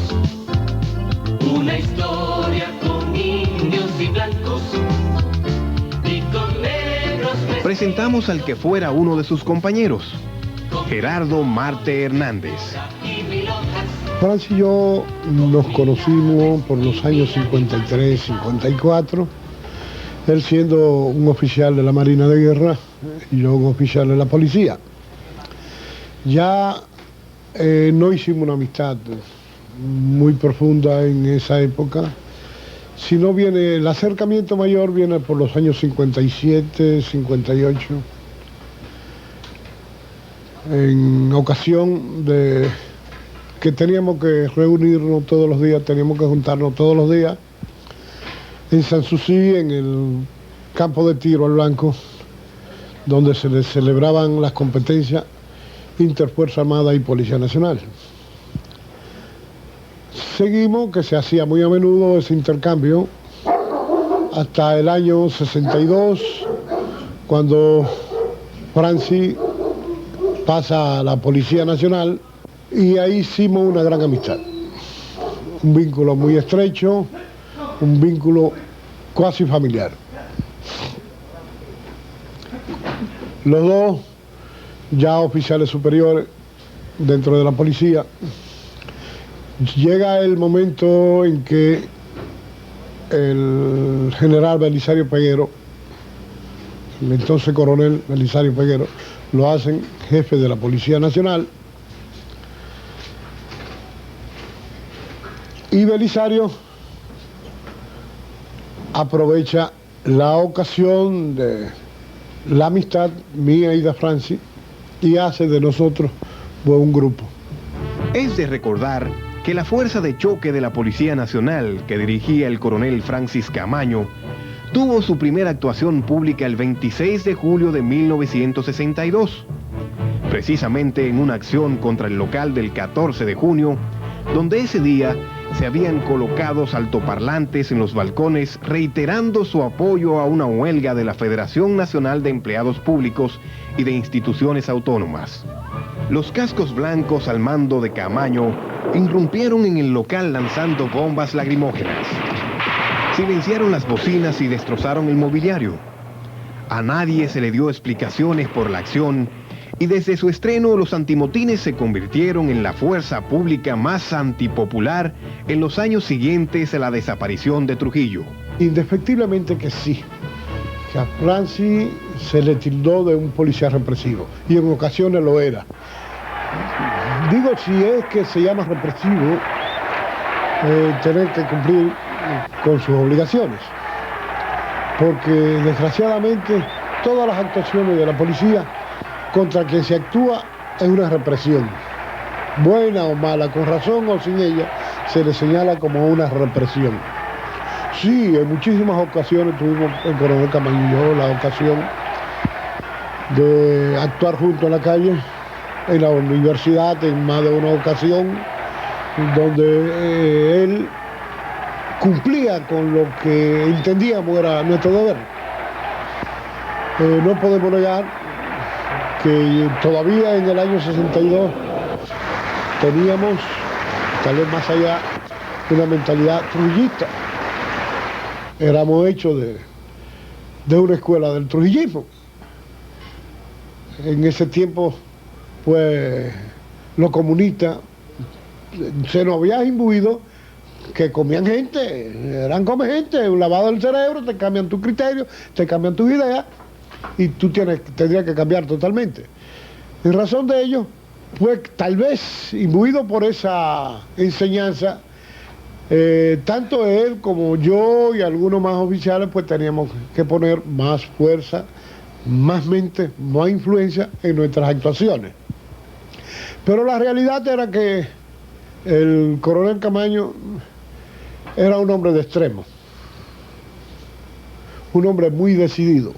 Una historia con indios y blancos y con negros. Presentamos al que fuera uno de sus compañeros, Gerardo Marte Hernández. Francis y yo nos conocimos por los años 53, 54. Él siendo un oficial de la Marina de Guerra y yo un oficial de la policía. Ya no hicimos una amistad muy profunda en esa época Si no viene, el acercamiento mayor viene por los años 57, 58, en ocasión de que teníamos que reunirnos todos los días, teníamos que juntarnos todos los días en Sanssouci, en el campo de tiro al blanco, donde se les celebraban las competencias Interfuerza Armada y Policía Nacional. Seguimos, que se hacía muy a menudo ese intercambio, hasta el año 62, cuando Franci pasa a la Policía Nacional, y ahí hicimos una gran amistad. Un vínculo muy estrecho, un vínculo casi familiar. Los dos, ya oficiales superiores dentro de la policía. Llega el momento en que el general Belisario Peguero, el entonces coronel Belisario Peguero, lo hacen jefe de la Policía Nacional. Y Belisario aprovecha la ocasión de la amistad mía y de Franci y hace de nosotros un grupo. Es de recordar que la fuerza de choque de la Policía Nacional que dirigía el coronel Francis Camaño tuvo su primera actuación pública el 26 de julio de 1962, precisamente en una acción contra el local del 14 de junio, donde ese día se habían colocado altoparlantes en los balcones reiterando su apoyo a una huelga de la Federación Nacional de Empleados Públicos y de Instituciones Autónomas. Los cascos blancos al mando de Camaño irrumpieron en el local lanzando bombas lacrimógenas. Silenciaron las bocinas y destrozaron el mobiliario. A nadie se le dio explicaciones por la acción y desde su estreno los antimotines se convirtieron en la fuerza pública más antipopular en los años siguientes a la desaparición de Trujillo. Indefectiblemente que sí, que a Franci se le tildó de un policía represivo, y en ocasiones lo era. Digo, si es que se llama represivo, tener que cumplir con sus obligaciones, porque desgraciadamente todas las actuaciones de la policía contra quien se actúa es una represión, buena o mala, con razón o sin ella, se le señala como una represión. Sí, en muchísimas ocasiones tuvimos el coronel Camaño y yo la ocasión de actuar junto a la calle, en la universidad, en más de una ocasión, donde él cumplía con lo que entendíamos era nuestro deber. No podemos negar que todavía en el año 62 teníamos, tal vez más allá, una mentalidad trujillista. Éramos hechos de una escuela del trujillismo. En ese tiempo, pues, los comunistas se nos había imbuido que comían gente, eran come gente, un lavado del cerebro, te cambian tu criterio, te cambian tus ideas, y tú tendrías que cambiar totalmente. En razón de ello, pues tal vez imbuido por esa enseñanza, tanto él como yo y algunos más oficiales, pues teníamos que poner más fuerza, más mente, más influencia en nuestras actuaciones. Pero la realidad era que el coronel Camaño era un hombre de extremo, un hombre muy decidido,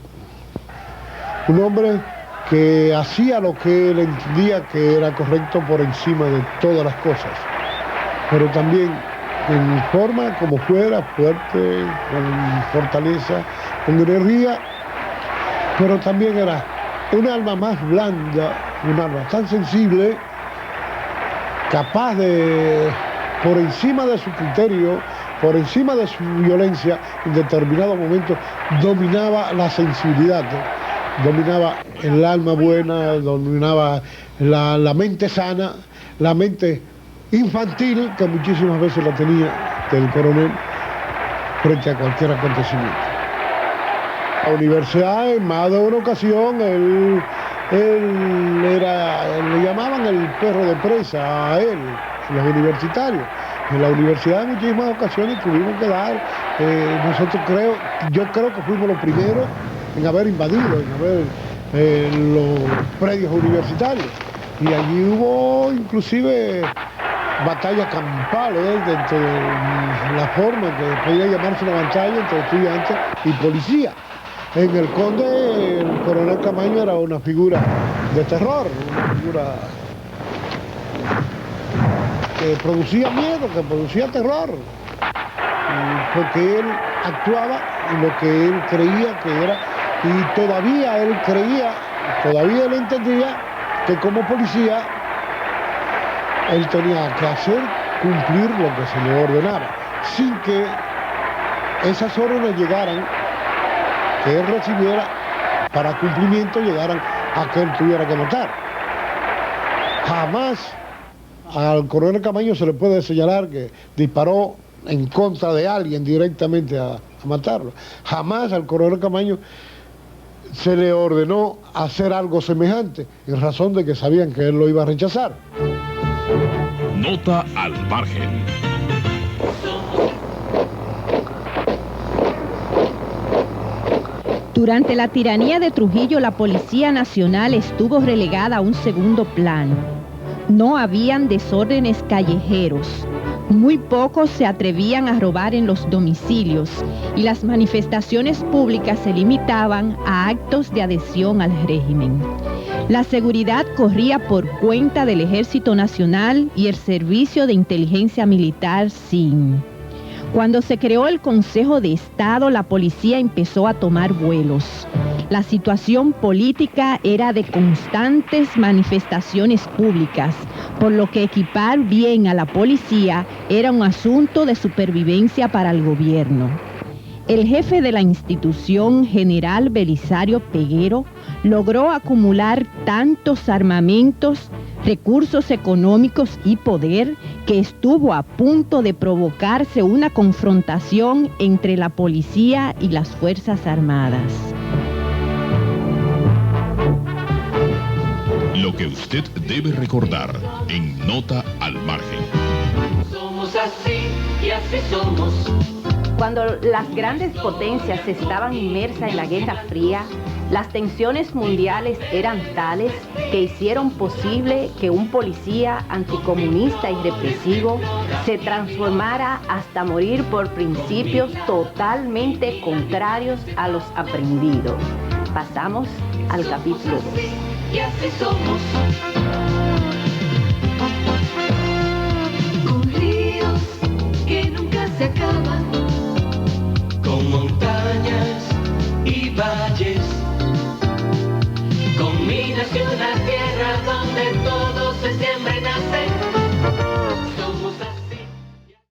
un hombre que hacía lo que él entendía que era correcto por encima de todas las cosas, pero también en forma como fuera, fuerte, con fortaleza, con energía, pero también era un alma más blanda, un alma tan sensible, capaz de, por encima de su criterio, por encima de su violencia, en determinado momento dominaba la sensibilidad, dominaba el alma buena, dominaba la mente sana, la mente infantil, que muchísimas veces la tenía el coronel frente a cualquier acontecimiento. La universidad, en más de una ocasión, él era, le llamaban el perro de presa a él, los universitarios, En la universidad en muchísimas ocasiones tuvimos que dar, yo creo que fuimos los primeros en haber invadido, en haber los predios universitarios. Y allí hubo inclusive batallas campales dentro de la forma que podía llamarse una batalla entre estudiantes y policía. En el Conde, el coronel Camaño era una figura de terror, una figura que producía miedo, que producía terror, porque él actuaba en lo que él creía que era, y todavía él entendía que como policía él tenía que hacer cumplir lo que se le ordenaba, sin que esas órdenes llegaran, que él recibiera para cumplimiento, llegaran a que él tuviera que matar. Jamás al coronel Camaño se le puede señalar que disparó en contra de alguien directamente a matarlo. Jamás al coronel Camaño se le ordenó hacer algo semejante, en razón de que sabían que él lo iba a rechazar. Nota al margen. Durante la tiranía de Trujillo, la Policía Nacional estuvo relegada a un segundo plano. No habían desórdenes callejeros. Muy pocos se atrevían a robar en los domicilios y las manifestaciones públicas se limitaban a actos de adhesión al régimen. La seguridad corría por cuenta del Ejército Nacional y el Servicio de Inteligencia Militar SIN. Cuando se creó el Consejo de Estado, la policía empezó a tomar vuelos. La situación política era de constantes manifestaciones públicas, por lo que equipar bien a la policía era un asunto de supervivencia para el gobierno. El jefe de la institución, general Belisario Peguero, logró acumular tantos armamentos, recursos económicos y poder que estuvo a punto de provocarse una confrontación entre la policía y las Fuerzas Armadas. Lo que usted debe recordar en Nota al Margen. Somos así y así somos. Cuando las grandes potencias estaban inmersas en la Guerra Fría, las tensiones mundiales eran tales que hicieron posible que un policía anticomunista y represivo se transformara hasta morir por principios totalmente contrarios a los aprendidos. Pasamos al capítulo 2. Y así somos. Con ríos que nunca se acaban, con montañas y valles